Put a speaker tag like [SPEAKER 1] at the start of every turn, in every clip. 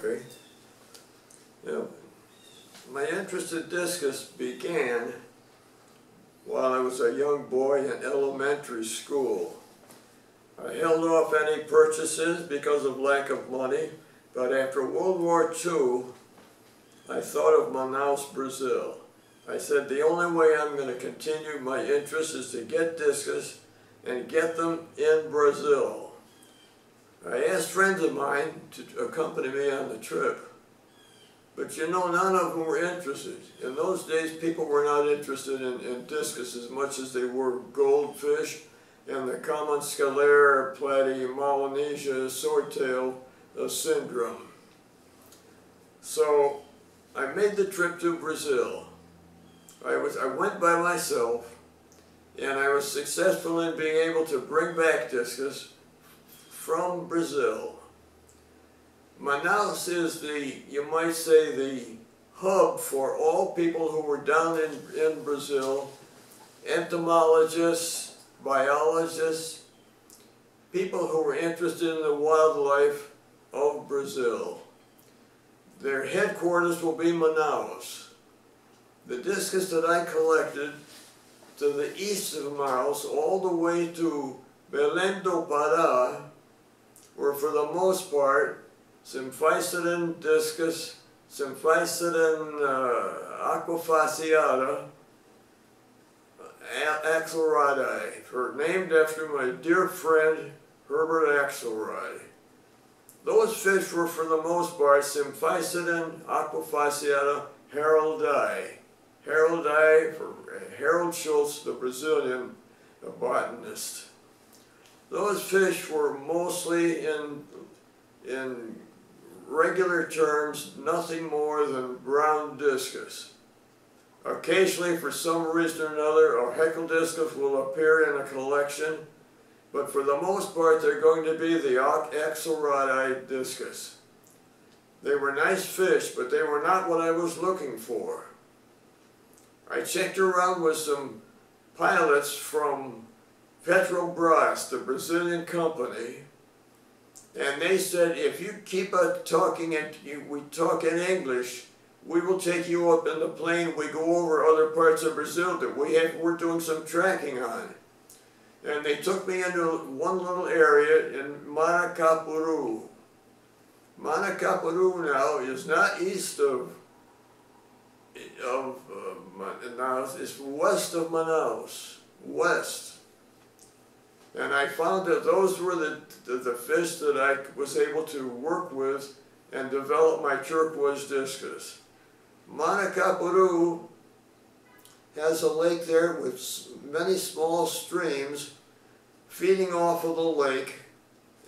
[SPEAKER 1] Okay. Yeah. My interest in discus began while I was a young boy in elementary school. I held off any purchases because of lack of money, but after World War II, I thought of Manaus, Brazil. I said the only way I'm going to continue my interest is to get discus and get them in Brazil. I asked friends of mine to accompany me on the trip. But you know, none of them were interested. In those days, people were not interested in discus as much as they were goldfish and the common scalare, platymelonesia, swordtail syndrome. So I made the trip to Brazil. I went by myself, and I was successful in being able to bring back discus from Brazil. Manaus is you might say, the hub for all people who were down in Brazil, entomologists, biologists, people who were interested in the wildlife of Brazil. Their headquarters will be Manaus. The discus that I collected to the east of Manaus, all the way to Belém do Pará, were for the most part Symphysidon discus, Symphysidon aquafaciata, axelrodi, named after my dear friend Herbert Axelrod. Those fish were for the most part Symphysidon aquafaciata haroldi. Haroldi for Harold Schultz, the Brazilian botanist. Those fish were mostly in regular terms, nothing more than brown discus. Occasionally, for some reason or another, a Haeckel discus will appear in a collection, but for the most part, they're going to be the axelrodi discus. They were nice fish, but they were not what I was looking for. I checked around with some pilots from Petrobras, the Brazilian company, and they said, if you keep talking and we talk in English, we will take you up in the plane. We go over other parts of Brazil that we're doing some tracking on. And they took me into one little area in Manacapuru. Manacapuru now is not east of Manaus, it's west of Manaus, west. And I found that those were the fish that I was able to work with and develop my turquoise discus. Manacapuru has a lake there with many small streams feeding off of the lake,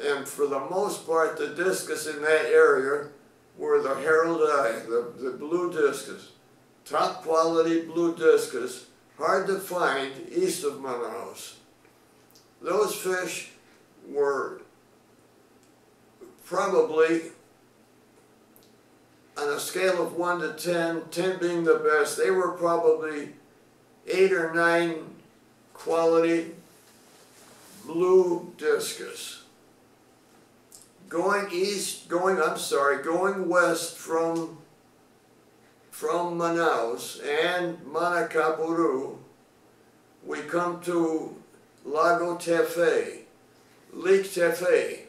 [SPEAKER 1] and for the most part the discus in that area were the haroldi, the blue discus. Top quality blue discus, hard to find east of Manaus. Those fish were probably, on a scale of 1 to 10, 10 being the best, they were probably 8 or 9 quality blue discus. Going west from Manaus and Manacapuru, we come to Lago Tefe, Lake Tefe.